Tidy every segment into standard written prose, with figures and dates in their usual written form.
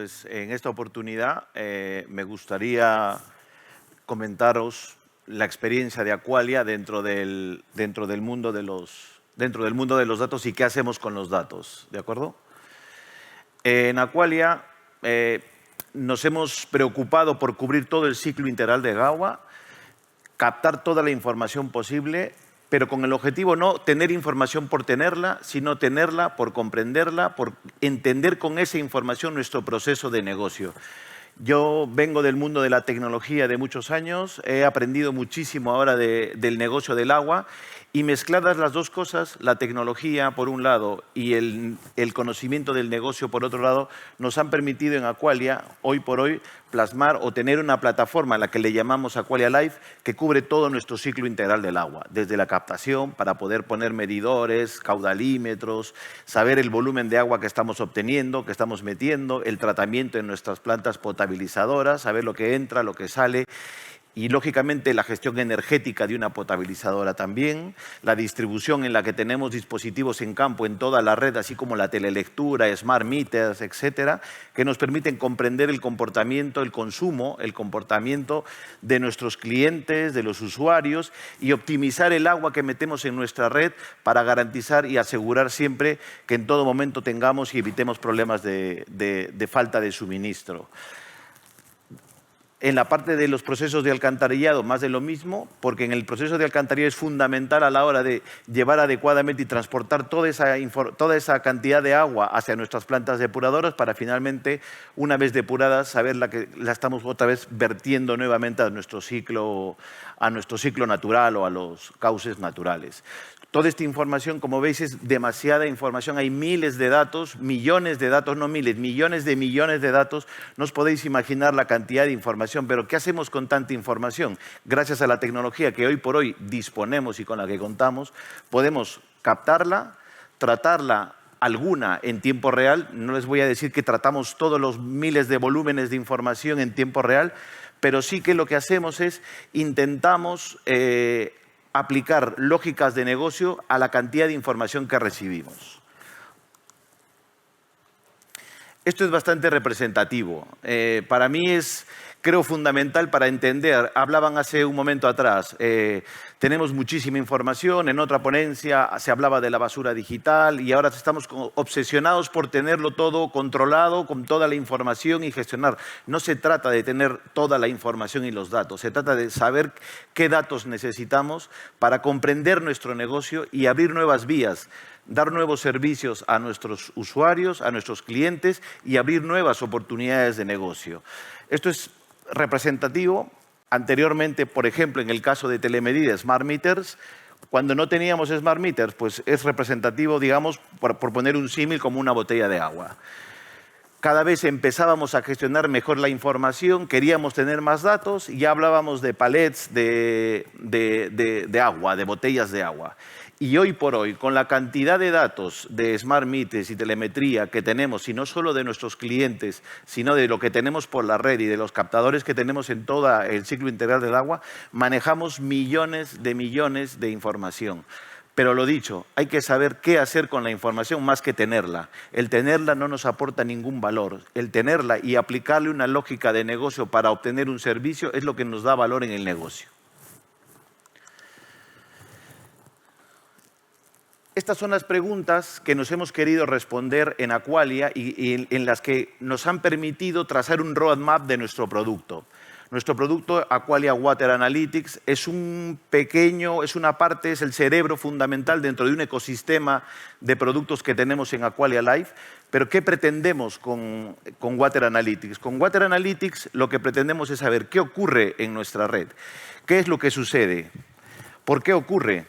pues en esta oportunidad me gustaría comentaros la experiencia de Aqualia dentro del mundo de los datos y qué hacemos con los datos, ¿de acuerdo? En Aqualia nos hemos preocupado por cubrir todo el ciclo integral de agua, captar toda la información posible, pero con el objetivo no tener información por tenerla, sino tenerla por comprenderla, por entender con esa información nuestro proceso de negocio. Yo vengo del mundo de la tecnología de muchos años, he aprendido muchísimo ahora del negocio del agua y mezcladas las dos cosas, la tecnología por un lado y el conocimiento del negocio por otro lado, nos han permitido en Aqualia, hoy por hoy, plasmar o tener una plataforma a la que le llamamos Aqualia Life, que cubre todo nuestro ciclo integral del agua, desde la captación para poder poner medidores, caudalímetros, saber el volumen de agua que estamos obteniendo, que estamos metiendo, el tratamiento en nuestras plantas potabilizadoras, saber lo que entra, lo que sale, y, lógicamente, la gestión energética de una potabilizadora también, la distribución en la que tenemos dispositivos en campo en toda la red, así como la telelectura, smart meters, etcétera, que nos permiten comprender el comportamiento, el consumo, el comportamiento de nuestros clientes, de los usuarios y optimizar el agua que metemos en nuestra red para garantizar y asegurar siempre que en todo momento tengamos y evitemos problemas de falta de suministro. En la parte de los procesos de alcantarillado, más de lo mismo, porque en el proceso de alcantarillado es fundamental a la hora de llevar adecuadamente y transportar toda esa cantidad de agua hacia nuestras plantas depuradoras para finalmente, una vez depuradas, saber que la estamos otra vez vertiendo nuevamente a nuestro ciclo natural o a los cauces naturales. Toda esta información, como veis, es demasiada información. Hay miles de datos, millones de datos, no miles, millones de datos. No os podéis imaginar la cantidad de información, pero ¿qué hacemos con tanta información? Gracias a la tecnología que hoy por hoy disponemos y con la que contamos, podemos captarla, tratarla alguna en tiempo real. No les voy a decir que tratamos todos los miles de volúmenes de información en tiempo real, pero sí que lo que hacemos es intentamos aplicar lógicas de negocio a la cantidad de información que recibimos. Esto es bastante representativo. Para mí es, creo, fundamental para entender. Hablaban hace un momento atrás, tenemos muchísima información, en otra ponencia se hablaba de la basura digital y ahora estamos obsesionados por tenerlo todo controlado, con toda la información y gestionar. No se trata de tener toda la información y los datos, se trata de saber qué datos necesitamos para comprender nuestro negocio y abrir nuevas vías, dar nuevos servicios a nuestros usuarios, a nuestros clientes y abrir nuevas oportunidades de negocio. Esto es representativo. Anteriormente, por ejemplo, en el caso de telemedida, Smart Meters, cuando no teníamos Smart Meters, pues es representativo, digamos, por poner un símil, como una botella de agua. Cada vez empezábamos a gestionar mejor la información, queríamos tener más datos y ya hablábamos de palets de agua, de botellas de agua. Y hoy por hoy, con la cantidad de datos de Smart Meters y telemetría que tenemos, y no solo de nuestros clientes, sino de lo que tenemos por la red y de los captadores que tenemos en todo el ciclo integral del agua, manejamos millones de información. Pero lo dicho, hay que saber qué hacer con la información más que tenerla. El tenerla no nos aporta ningún valor. El tenerla y aplicarle una lógica de negocio para obtener un servicio es lo que nos da valor en el negocio. Estas son las preguntas que nos hemos querido responder en Aqualia y en las que nos han permitido trazar un roadmap de nuestro producto. Nuestro producto, Aqualia Water Analytics, es una parte, es el cerebro fundamental dentro de un ecosistema de productos que tenemos en Aqualia Life. Pero ¿qué pretendemos con Water Analytics? Con Water Analytics lo que pretendemos es saber qué ocurre en nuestra red, qué es lo que sucede, por qué ocurre,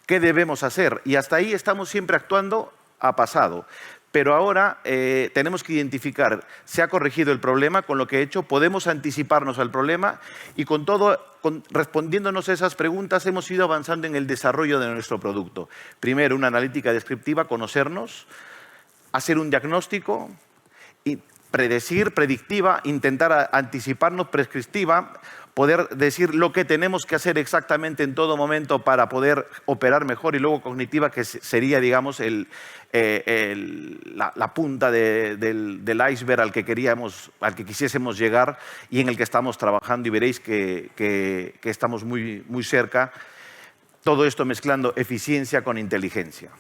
qué debemos hacer. Y hasta ahí estamos siempre actuando a pasado. Pero ahora tenemos que identificar, se ha corregido el problema con lo que he hecho, podemos anticiparnos al problema y respondiéndonos a esas preguntas hemos ido avanzando en el desarrollo de nuestro producto. Primero, una analítica descriptiva, conocernos, hacer un diagnóstico y predecir, predictiva, intentar anticiparnos, prescriptiva, poder decir lo que tenemos que hacer exactamente en todo momento para poder operar mejor, y luego cognitiva, que sería, digamos, la punta del iceberg al que quisiésemos llegar y en el que estamos trabajando, y veréis que estamos muy, muy cerca. Todo esto mezclando eficiencia con inteligencia.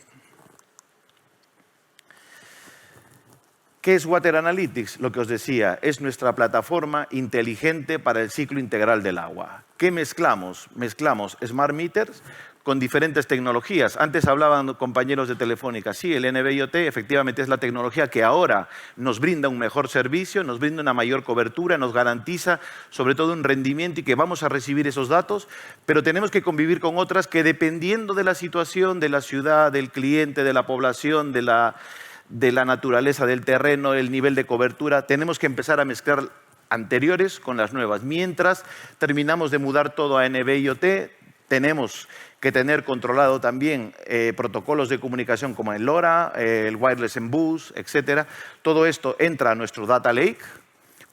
¿Qué es Water Analytics? Lo que os decía, es nuestra plataforma inteligente para el ciclo integral del agua. ¿Qué mezclamos? Mezclamos Smart Meters con diferentes tecnologías. Antes hablaban compañeros de Telefónica. Sí, el NB-IoT efectivamente es la tecnología que ahora nos brinda un mejor servicio, nos brinda una mayor cobertura, nos garantiza sobre todo un rendimiento y que vamos a recibir esos datos, pero tenemos que convivir con otras que, dependiendo de la situación, de la ciudad, del cliente, de la población, de la naturaleza del terreno, el nivel de cobertura, tenemos que empezar a mezclar anteriores con las nuevas. Mientras terminamos de mudar todo a NB-IoT, tenemos que tener controlado también protocolos de comunicación como el LoRa, el Wireless en Bus, etc. Todo esto entra a nuestro Data Lake.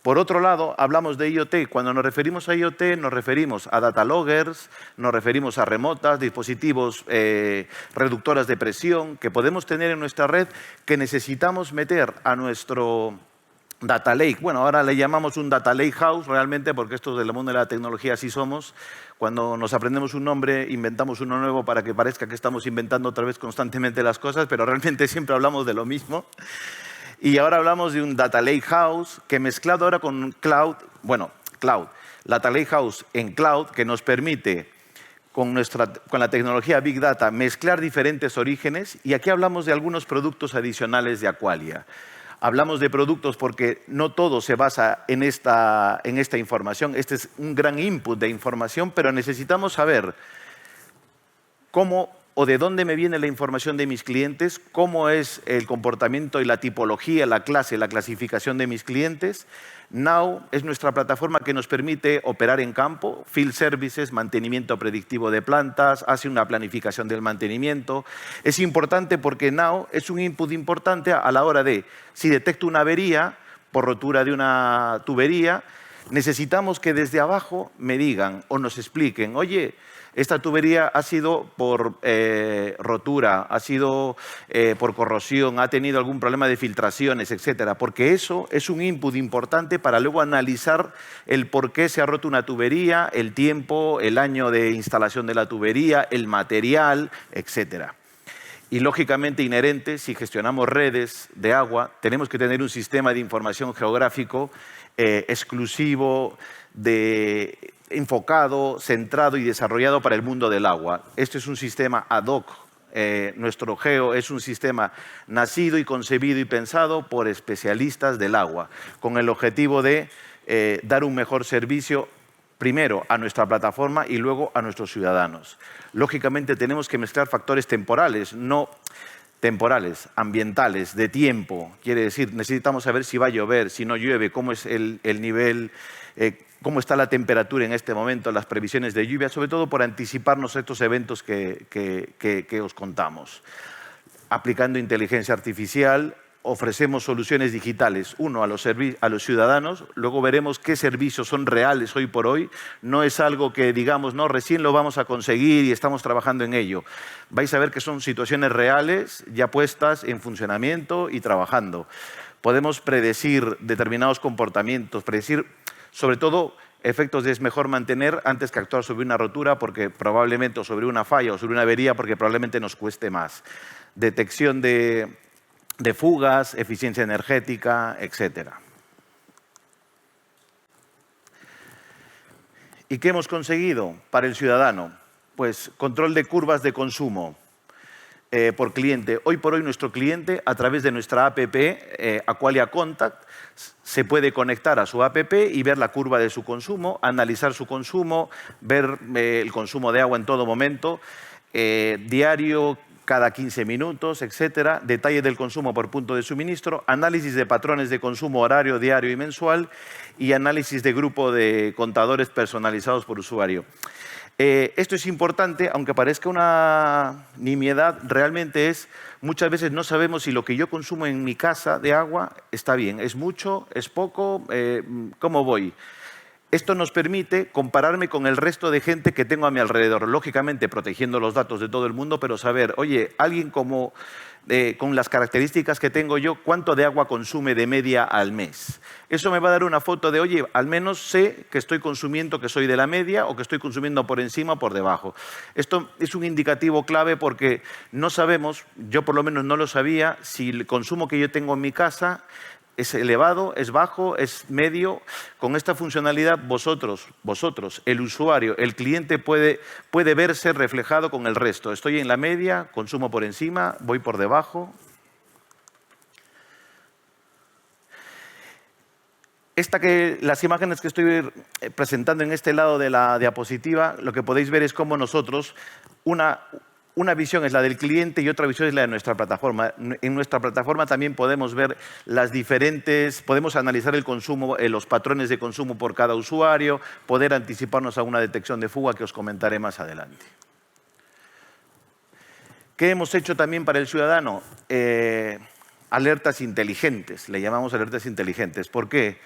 Por otro lado, hablamos de IoT. Cuando nos referimos a IoT, nos referimos a data loggers, nos referimos a remotas, dispositivos reductoras de presión que podemos tener en nuestra red, que necesitamos meter a nuestro Data Lake. Bueno, ahora le llamamos un Data Lake House realmente, porque estos del mundo de la tecnología así somos. Cuando nos aprendemos un nombre, inventamos uno nuevo para que parezca que estamos inventando otra vez constantemente las cosas, pero realmente siempre hablamos de lo mismo. Y ahora hablamos de un Data Lake House que, mezclado ahora con Cloud, Data Lake House en Cloud, que nos permite con la tecnología Big Data mezclar diferentes orígenes. Y aquí hablamos de algunos productos adicionales de Aqualia. Hablamos de productos porque no todo se basa en esta información. Este es un gran input de información, pero necesitamos saber cómo o de dónde me viene la información de mis clientes, cómo es el comportamiento y la tipología, la clase, la clasificación de mis clientes. Now es nuestra plataforma que nos permite operar en campo, field services, mantenimiento predictivo de plantas, hace una planificación del mantenimiento. Es importante porque Now es un input importante a la hora de, si detecto una avería por rotura de una tubería, necesitamos que desde abajo me digan o nos expliquen, oye, esta tubería ha sido por rotura, ha sido por corrosión, ha tenido algún problema de filtraciones, etcétera. Porque eso es un input importante para luego analizar el por qué se ha roto una tubería, el tiempo, el año de instalación de la tubería, el material, etcétera. Y lógicamente inherente, si gestionamos redes de agua, tenemos que tener un sistema de información geográfico exclusivo, enfocado, centrado y desarrollado para el mundo del agua. Este es un sistema ad hoc. Nuestro Geo es un sistema nacido y concebido y pensado por especialistas del agua, con el objetivo de dar un mejor servicio primero a nuestra plataforma y luego a nuestros ciudadanos. Lógicamente tenemos que mezclar factores temporales, no temporales, ambientales, de tiempo. Quiere decir, necesitamos saber si va a llover, si no llueve, cómo es el nivel, cómo está la temperatura en este momento, las previsiones de lluvia, sobre todo por anticiparnos a estos eventos que os contamos. Aplicando inteligencia artificial, ofrecemos soluciones digitales, uno a los ciudadanos, luego veremos qué servicios son reales hoy por hoy. No es algo que digamos, no, recién lo vamos a conseguir y estamos trabajando en ello. Vais a ver que son situaciones reales, ya puestas en funcionamiento y trabajando. Podemos predecir determinados comportamientos, predecir sobre todo efectos de es mejor mantener antes que actuar sobre una rotura, porque probablemente, o sobre una falla o sobre una avería, porque probablemente nos cueste más. Detección de fugas, eficiencia energética, etc. ¿Y qué hemos conseguido para el ciudadano? Pues control de curvas de consumo por cliente. Hoy por hoy nuestro cliente, a través de nuestra app Aqualia Contact, se puede conectar a su app y ver la curva de su consumo, analizar su consumo, ver el consumo de agua en todo momento, diario, cada 15 minutos, etcétera, detalle del consumo por punto de suministro, análisis de patrones de consumo horario, diario y mensual y análisis de grupo de contadores personalizados por usuario. Esto es importante, aunque parezca una nimiedad, realmente es, muchas veces no sabemos si lo que yo consumo en mi casa de agua está bien, es mucho, es poco, ¿cómo voy? Esto nos permite compararme con el resto de gente que tengo a mi alrededor, lógicamente protegiendo los datos de todo el mundo, pero saber, oye, alguien como con las características que tengo yo, ¿cuánto de agua consume de media al mes? Eso me va a dar una foto de, oye, al menos sé que estoy consumiendo, que soy de la media o que estoy consumiendo por encima o por debajo. Esto es un indicativo clave porque no sabemos, yo por lo menos no lo sabía, si el consumo que yo tengo en mi casa es elevado, es bajo, es medio. Con esta funcionalidad vosotros, el usuario, el cliente puede verse reflejado con el resto. Estoy en la media, consumo por encima, voy por debajo. Las imágenes que estoy presentando en este lado de la diapositiva, lo que podéis ver es cómo nosotros, una visión es la del cliente y otra visión es la de nuestra plataforma. En nuestra plataforma también podemos ver podemos analizar el consumo, los patrones de consumo por cada usuario, poder anticiparnos a una detección de fuga que os comentaré más adelante. ¿Qué hemos hecho también para el ciudadano? Alertas inteligentes, le llamamos alertas inteligentes. ¿Por qué?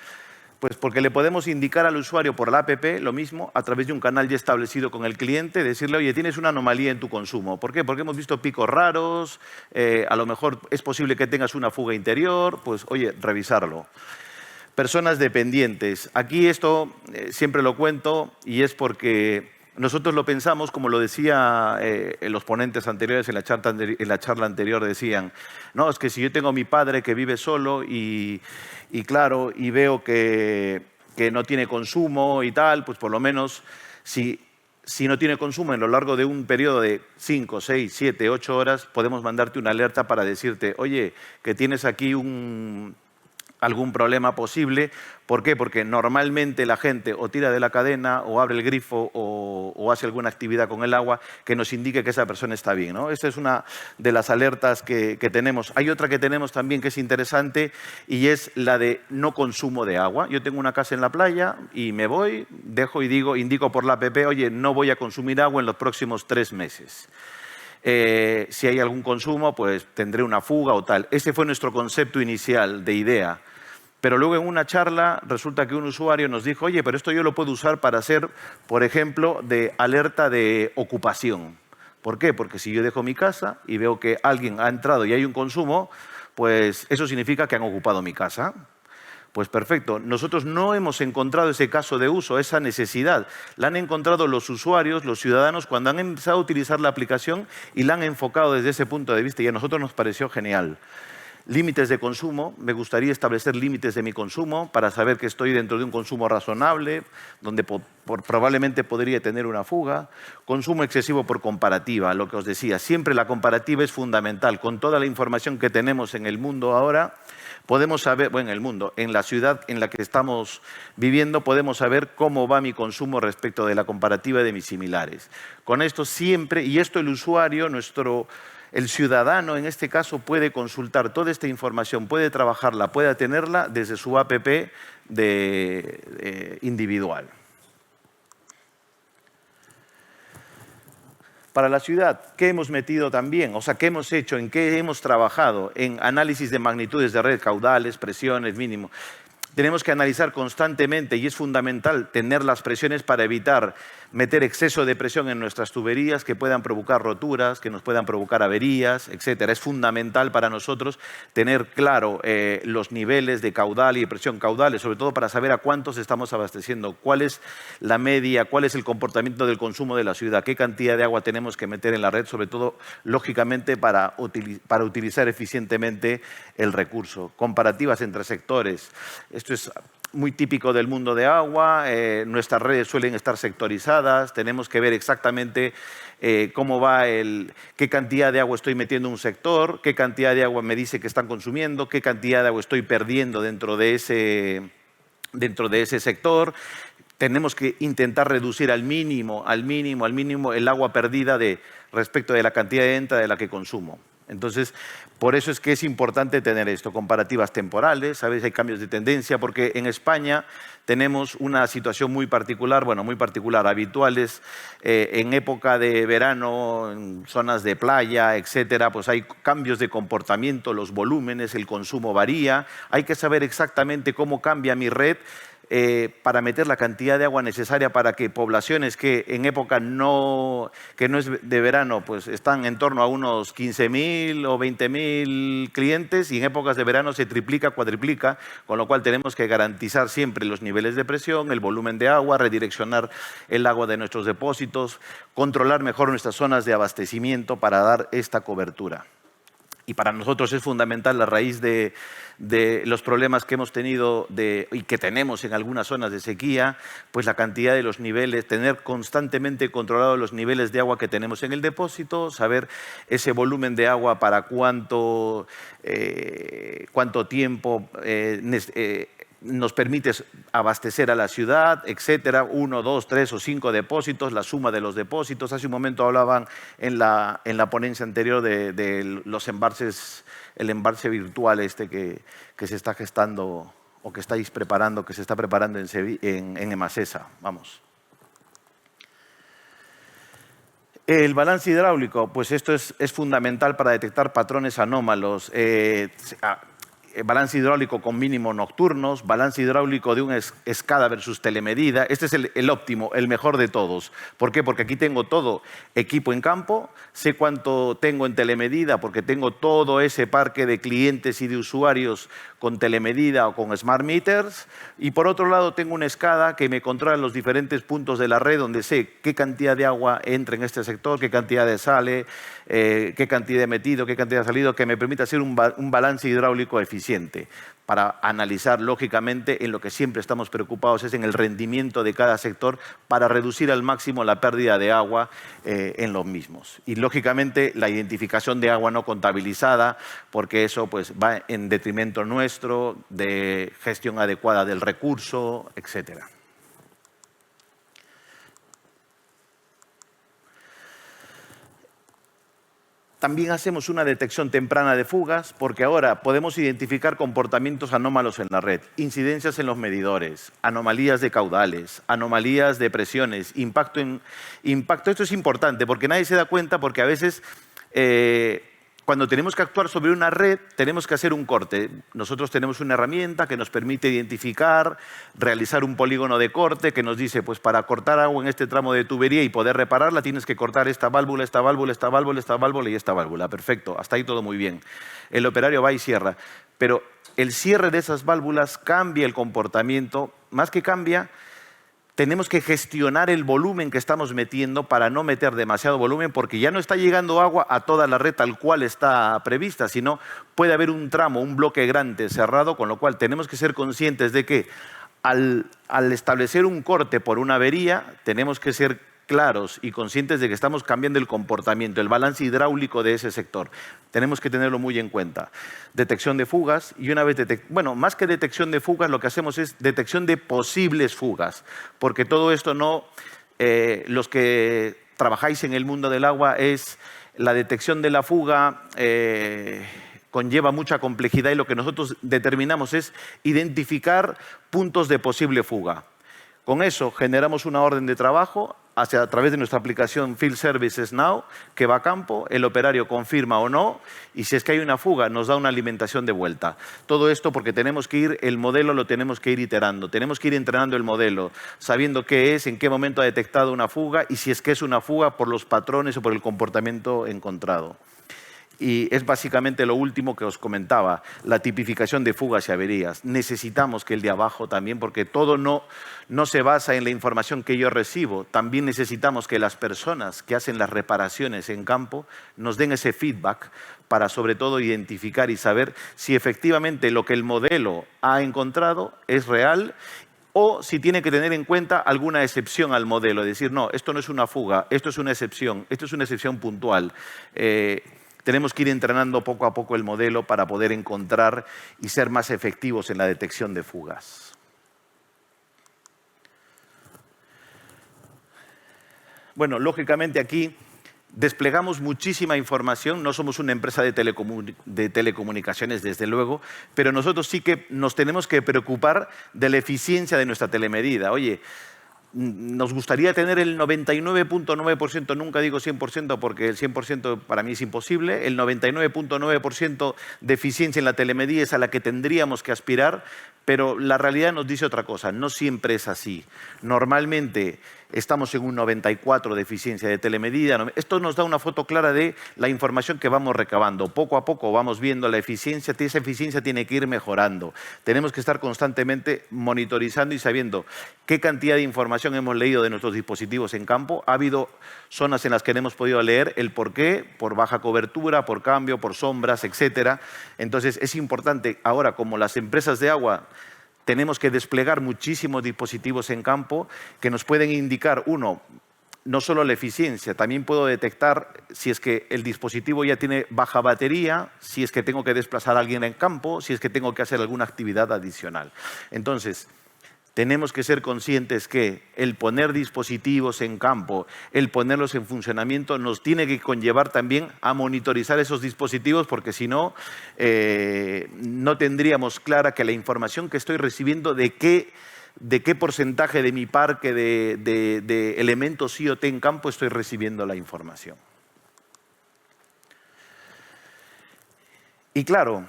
Pues porque le podemos indicar al usuario por la app lo mismo a través de un canal ya establecido con el cliente, decirle, oye, tienes una anomalía en tu consumo. ¿Por qué? Porque hemos visto picos raros, a lo mejor es posible que tengas una fuga interior, pues oye, revisarlo. Personas dependientes. Aquí esto siempre lo cuento y es porque nosotros lo pensamos, como lo decía los ponentes anteriores en la charla anterior decían, no, es que si yo tengo a mi padre que vive solo y claro, y veo que no tiene consumo y tal, pues por lo menos si no tiene consumo en lo largo de un periodo de 5, 6, 7, 8 horas, podemos mandarte una alerta para decirte, oye, que tienes aquí algún problema posible. ¿Por qué? Porque normalmente la gente o tira de la cadena o abre el grifo o hace alguna actividad con el agua que nos indique que esa persona está bien, ¿no? Esta es una de las alertas que tenemos. Hay otra que tenemos también que es interesante y es la de no consumo de agua. Yo tengo una casa en la playa y me voy, dejo y indico por la app, oye, no voy a consumir agua en los próximos 3 meses. Si hay algún consumo, pues tendré una fuga o tal. Ese fue nuestro concepto inicial de idea. Pero luego en una charla resulta que un usuario nos dijo, oye, pero esto yo lo puedo usar para hacer, por ejemplo, de alerta de ocupación. ¿Por qué? Porque si yo dejo mi casa y veo que alguien ha entrado y hay un consumo, pues eso significa que han ocupado mi casa. Pues perfecto. Nosotros no hemos encontrado ese caso de uso, esa necesidad. La han encontrado los usuarios, los ciudadanos, cuando han empezado a utilizar la aplicación y la han enfocado desde ese punto de vista y a nosotros nos pareció genial. Límites de consumo, me gustaría establecer límites de mi consumo para saber que estoy dentro de un consumo razonable, donde probablemente podría tener una fuga. Consumo excesivo por comparativa, lo que os decía, siempre la comparativa es fundamental. Con toda la información que tenemos en el mundo ahora, podemos saber, bueno, en la ciudad en la que estamos viviendo, podemos saber cómo va mi consumo respecto de la comparativa de mis similares. Con esto siempre, y esto el usuario, el ciudadano en este caso puede consultar toda esta información, puede trabajarla, puede tenerla desde su app individual. Para la ciudad, ¿qué hemos metido también? O sea, ¿qué hemos hecho? ¿En qué hemos trabajado? En análisis de magnitudes de red, caudales, presiones, mínimo. Tenemos que analizar constantemente y es fundamental tener las presiones para evitar meter exceso de presión en nuestras tuberías que puedan provocar roturas, que nos puedan provocar averías, etc. Es fundamental para nosotros tener claro los niveles de caudal y de presión caudales, sobre todo para saber a cuántos estamos abasteciendo, cuál es la media, cuál es el comportamiento del consumo de la ciudad, qué cantidad de agua tenemos que meter en la red, sobre todo, lógicamente, para utilizar eficientemente el recurso. Comparativas entre sectores. Esto es muy típico del mundo de agua, nuestras redes suelen estar sectorizadas, tenemos que ver exactamente cómo va qué cantidad de agua estoy metiendo en un sector, qué cantidad de agua me dice que están consumiendo, qué cantidad de agua estoy perdiendo dentro de ese sector. Tenemos que intentar reducir al mínimo el agua perdida respecto de la cantidad de entrada de la que consumo. Entonces, por eso es que es importante tener esto, comparativas temporales, a veces hay cambios de tendencia, porque en España tenemos una situación muy particular, bueno, muy particular, habituales, en época de verano, en zonas de playa, etcétera, pues hay cambios de comportamiento, los volúmenes, el consumo varía, hay que saber exactamente cómo cambia mi red para meter la cantidad de agua necesaria para que poblaciones que en época que no es de verano, pues están en torno a unos 15.000 o 20.000 clientes y en épocas de verano se triplica, cuadriplica, con lo cual tenemos que garantizar siempre los niveles de presión, el volumen de agua, redireccionar el agua de nuestros depósitos, controlar mejor nuestras zonas de abastecimiento para dar esta cobertura. Y para nosotros es fundamental, a raíz de los problemas que hemos tenido y que tenemos en algunas zonas de sequía, pues la cantidad de los niveles, tener constantemente controlados los niveles de agua que tenemos en el depósito, saber ese volumen de agua para cuánto tiempo nos permite abastecer a la ciudad, etcétera, 1, 2, 3 o 5 depósitos, la suma de los depósitos. Hace un momento hablaban en la ponencia anterior de los embalses, el embalse virtual que se está gestando o que estáis preparando, que se está preparando en Emasesa. Vamos. El balance hidráulico, pues esto es fundamental para detectar patrones anómalos. Balance hidráulico con mínimos nocturnos, balance hidráulico de una escada versus telemedida. Este es el óptimo, el mejor de todos. ¿Por qué? Porque aquí tengo todo equipo en campo, sé cuánto tengo en telemedida porque tengo todo ese parque de clientes y de usuarios con telemedida o con smart meters, y por otro lado tengo una escada que me controla los diferentes puntos de la red donde sé qué cantidad de agua entra en este sector, qué cantidad de sale, qué cantidad he metido, qué cantidad ha salido, que me permite hacer un balance hidráulico eficiente para analizar lógicamente en lo que siempre estamos preocupados es en el rendimiento de cada sector para reducir al máximo la pérdida de agua en los mismos. Y lógicamente la identificación de agua no contabilizada, porque eso pues, va en detrimento nuestro, de gestión adecuada del recurso, etcétera. También hacemos una detección temprana de fugas porque ahora podemos identificar comportamientos anómalos en la red, incidencias en los medidores, anomalías de caudales, anomalías de presiones, impacto. Esto es importante porque nadie se da cuenta porque a veces cuando tenemos que actuar sobre una red tenemos que hacer un corte. Nosotros tenemos una herramienta que nos permite identificar, realizar un polígono de corte que nos dice, pues para cortar agua en este tramo de tubería y poder repararla tienes que cortar esta válvula, esta válvula, esta válvula, esta válvula y esta válvula. Perfecto, hasta ahí todo muy bien. El operario va y cierra. Pero el cierre de esas válvulas cambia el comportamiento, más que cambia, tenemos que gestionar el volumen que estamos metiendo para no meter demasiado volumen porque ya no está llegando agua a toda la red tal cual está prevista, sino puede haber un tramo, un bloque grande cerrado, con lo cual tenemos que ser conscientes de que al establecer un corte por una avería tenemos que ser claros y conscientes de que estamos cambiando el comportamiento, el balance hidráulico de ese sector. Tenemos que tenerlo muy en cuenta. Detección de fugas y una vez más que detección de fugas, lo que hacemos es detección de posibles fugas, porque todo esto no, los que trabajáis en el mundo del agua, es la detección de la fuga conlleva mucha complejidad y lo que nosotros determinamos es identificar puntos de posible fuga. Con eso generamos una orden de trabajo a través de nuestra aplicación Field Services Now, que va a campo, el operario confirma o no, y si es que hay una fuga, nos da una alimentación de vuelta. Todo esto porque el modelo lo tenemos que ir iterando, tenemos que ir entrenando el modelo, sabiendo qué es, en qué momento ha detectado una fuga, y si es que es una fuga por los patrones o por el comportamiento encontrado. Y es básicamente lo último que os comentaba, la tipificación de fugas y averías. Necesitamos que el de abajo también, porque todo no se basa en la información que yo recibo. También necesitamos que las personas que hacen las reparaciones en campo nos den ese feedback para sobre todo identificar y saber si efectivamente lo que el modelo ha encontrado es real o si tiene que tener en cuenta alguna excepción al modelo. Decir, no, esto no es una fuga, esto es una excepción puntual. Tenemos que ir entrenando poco a poco el modelo para poder encontrar y ser más efectivos en la detección de fugas. Bueno, lógicamente aquí Desplegamos muchísima información, no somos una empresa de telecomunicaciones, desde luego, pero nosotros sí que nos tenemos que preocupar de la eficiencia de nuestra telemedida. Oye, nos gustaría tener el 99.9%, nunca digo 100% porque el 100% para mí es imposible, el 99.9% de eficiencia en la telemedida es a la que tendríamos que aspirar, pero la realidad nos dice otra cosa, no siempre es así. Normalmente estamos en un 94% de eficiencia de telemedida. Esto nos da una foto clara de la información que vamos recabando. Poco a poco vamos viendo la eficiencia, esa eficiencia tiene que ir mejorando. Tenemos que estar constantemente monitorizando y sabiendo qué cantidad de información hemos leído de nuestros dispositivos en campo. Ha habido zonas en las que no hemos podido leer el por qué, por baja cobertura, por cambio, por sombras, etc. Entonces es importante ahora, como las empresas de agua, tenemos que desplegar muchísimos dispositivos en campo que nos pueden indicar, uno, no solo la eficiencia, también puedo detectar si es que el dispositivo ya tiene baja batería, si es que tengo que desplazar a alguien en campo, si es que tengo que hacer alguna actividad adicional. Entonces, tenemos que ser conscientes que el poner dispositivos en campo, el ponerlos en funcionamiento, nos tiene que conllevar también a monitorizar esos dispositivos, porque si no, no tendríamos clara que la información que estoy recibiendo, de qué porcentaje de mi parque de elementos IoT en campo estoy recibiendo la información. Y claro,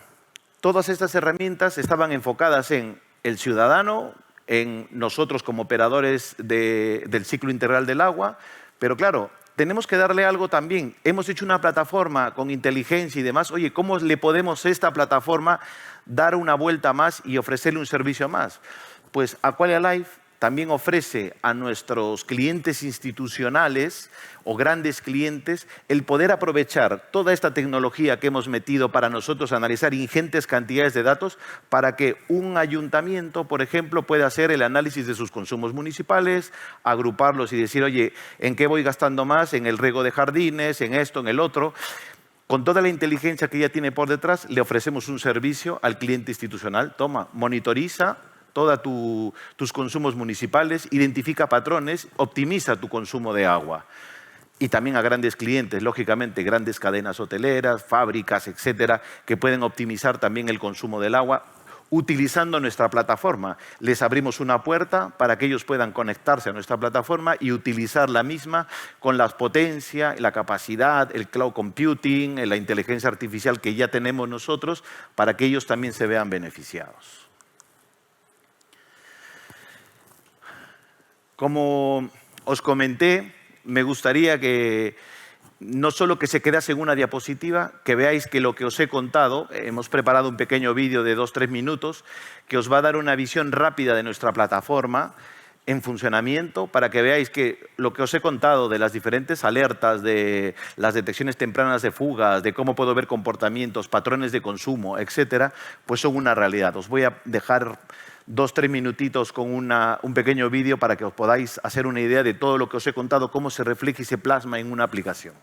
todas estas herramientas estaban enfocadas en el ciudadano, en nosotros como operadores del ciclo integral del agua, pero claro, tenemos que darle algo también. Hemos hecho una plataforma con inteligencia y demás. Oye, ¿cómo le podemos a esta plataforma dar una vuelta más y ofrecerle un servicio más? Pues Aqualia Life también ofrece a nuestros clientes institucionales o grandes clientes el poder aprovechar toda esta tecnología que hemos metido para nosotros analizar ingentes cantidades de datos para que un ayuntamiento, por ejemplo, pueda hacer el análisis de sus consumos municipales, agruparlos y decir, oye, ¿en qué voy gastando más? En el riego de jardines, en esto, en el otro. Con toda la inteligencia que ya tiene por detrás, le ofrecemos un servicio al cliente institucional. Toma, monitoriza todos tus consumos municipales, identifica patrones, optimiza tu consumo de agua. Y también a grandes clientes, lógicamente, grandes cadenas hoteleras, fábricas, etcétera, que pueden optimizar también el consumo del agua utilizando nuestra plataforma. Les abrimos una puerta para que ellos puedan conectarse a nuestra plataforma y utilizar la misma con la potencia, la capacidad, el cloud computing, la inteligencia artificial que ya tenemos nosotros, para que ellos también se vean beneficiados. Como os comenté, me gustaría que no solo que se quedase en una diapositiva, que veáis que lo que os he contado, hemos preparado un pequeño vídeo de 2-3 minutos que os va a dar una visión rápida de nuestra plataforma en funcionamiento, para que veáis que lo que os he contado de las diferentes alertas, de las detecciones tempranas de fugas, de cómo puedo ver comportamientos, patrones de consumo, etcétera, pues son una realidad. Os voy a dejar 2-3 minutitos con un pequeño vídeo para que os podáis hacer una idea de todo lo que os he contado, cómo se refleja y se plasma en una aplicación.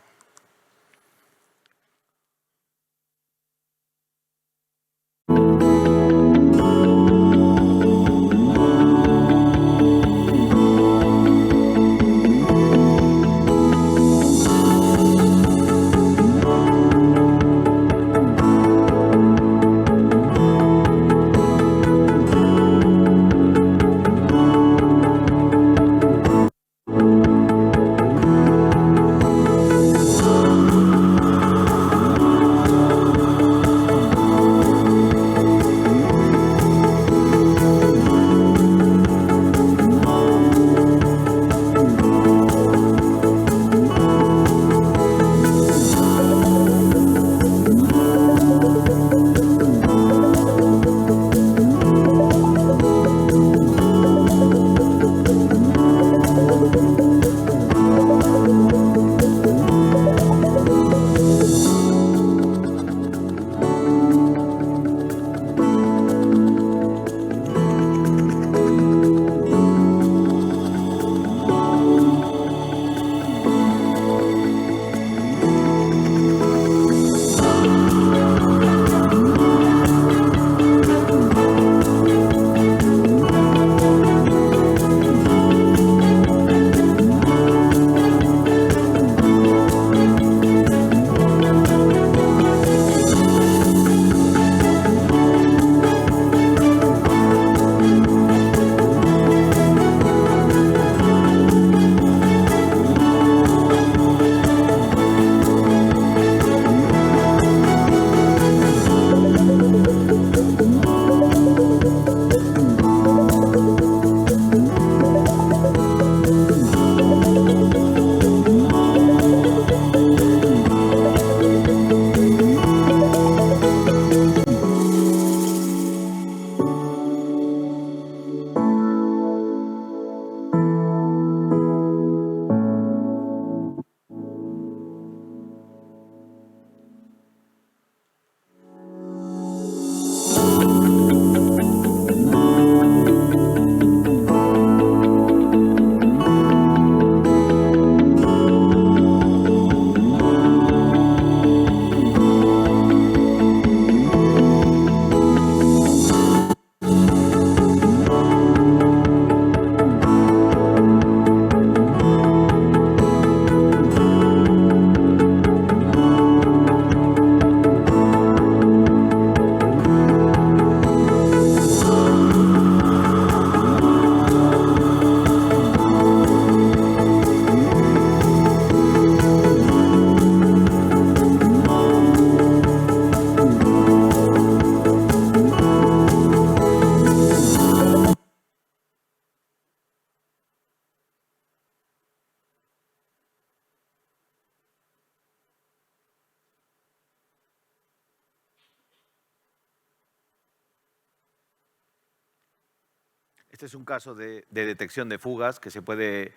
Este es un caso de detección de fugas que se puede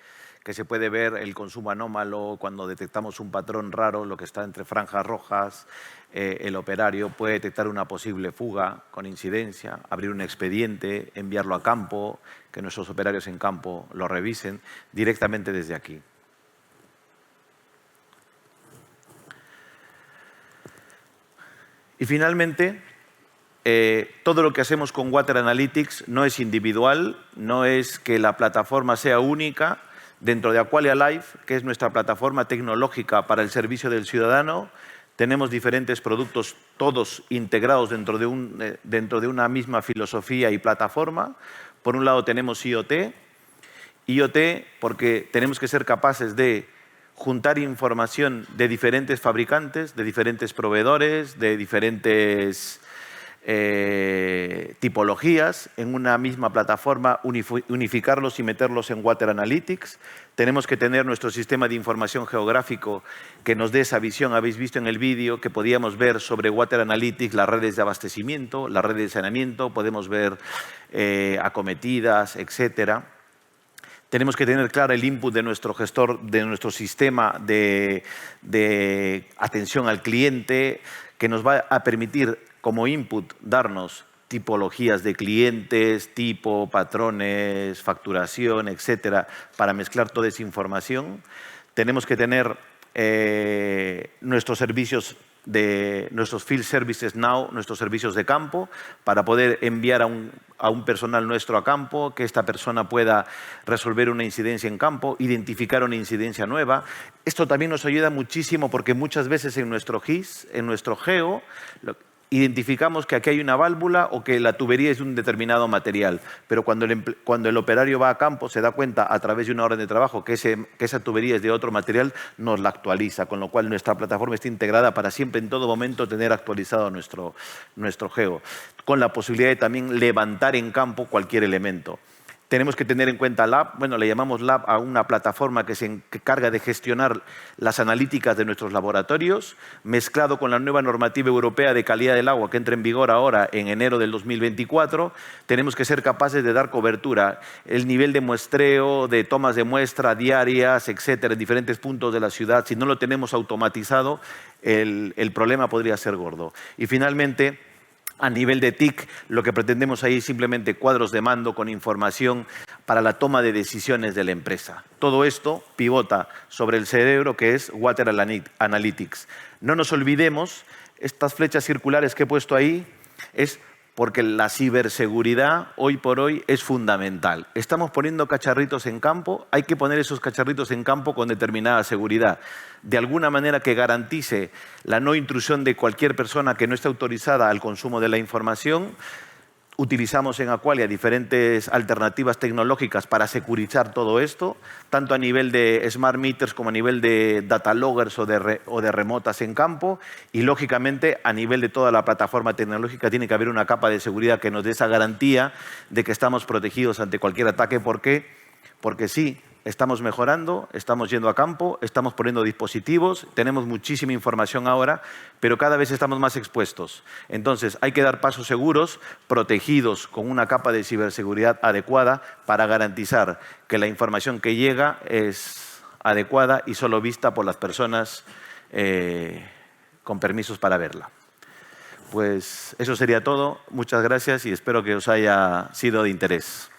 ver el consumo anómalo cuando detectamos un patrón raro, lo que está entre franjas rojas. El operario puede detectar una posible fuga con incidencia, abrir un expediente, enviarlo a campo, que nuestros operarios en campo lo revisen directamente desde aquí. Y finalmente, todo lo que hacemos con Water Analytics no es individual, no es que la plataforma sea única. Dentro de Aqualia Life, que es nuestra plataforma tecnológica para el servicio del ciudadano, tenemos diferentes productos, todos integrados dentro de una misma filosofía y plataforma. Por un lado tenemos IoT. IoT porque tenemos que ser capaces de juntar información de diferentes fabricantes, de diferentes proveedores, de diferentes tipologías en una misma plataforma, unificarlos y meterlos en Water Analytics. Tenemos que tener nuestro sistema de información geográfico que nos dé esa visión. Habéis visto en el vídeo que podíamos ver sobre Water Analytics las redes de abastecimiento, las redes de saneamiento, podemos ver acometidas, etcétera. Tenemos que tener claro el input de nuestro gestor, de nuestro sistema de atención al cliente, que nos va a permitir como input darnos tipologías de clientes, tipo, patrones, facturación, etcétera, para mezclar toda esa información. Tenemos que tener nuestros servicios nuestros Field Services Now, nuestros servicios de campo, para poder enviar a un personal nuestro a campo, que esta persona pueda resolver una incidencia en campo, identificar una incidencia nueva. Esto también nos ayuda muchísimo porque muchas veces en nuestro GIS, en nuestro geo, identificamos que aquí hay una válvula o que la tubería es de un determinado material, pero cuando el operario va a campo se da cuenta a través de una orden de trabajo que esa tubería es de otro material, nos la actualiza, con lo cual nuestra plataforma está integrada para siempre en todo momento tener actualizado nuestro geo, con la posibilidad de también levantar en campo cualquier elemento. Tenemos que tener en cuenta Lab, bueno, le llamamos Lab a una plataforma que se encarga de gestionar las analíticas de nuestros laboratorios, mezclado con la nueva normativa europea de calidad del agua que entra en vigor ahora en enero del 2024. Tenemos que ser capaces de dar cobertura, el nivel de muestreo, de tomas de muestra diarias, etcétera, en diferentes puntos de la ciudad. Si no lo tenemos automatizado, el problema podría ser gordo. Y finalmente, a nivel de TIC, lo que pretendemos ahí es simplemente cuadros de mando con información para la toma de decisiones de la empresa. Todo esto pivota sobre el cerebro que es Water Analytics. No nos olvidemos, estas flechas circulares que he puesto ahí es porque la ciberseguridad hoy por hoy es fundamental. Estamos poniendo cacharritos en campo, hay que poner esos cacharritos en campo con determinada seguridad, de alguna manera que garantice la no intrusión de cualquier persona que no esté autorizada al consumo de la información. Utilizamos en Aqualia diferentes alternativas tecnológicas para securizar todo esto, tanto a nivel de smart meters como a nivel de data loggers o de remotas en campo, y lógicamente a nivel de toda la plataforma tecnológica tiene que haber una capa de seguridad que nos dé esa garantía de que estamos protegidos ante cualquier ataque. ¿Por qué? Porque sí, estamos mejorando, estamos yendo a campo, estamos poniendo dispositivos, tenemos muchísima información ahora, pero cada vez estamos más expuestos. Entonces, hay que dar pasos seguros, protegidos con una capa de ciberseguridad adecuada para garantizar que la información que llega es adecuada y solo vista por las personas con permisos para verla. Pues eso sería todo. Muchas gracias y espero que os haya sido de interés.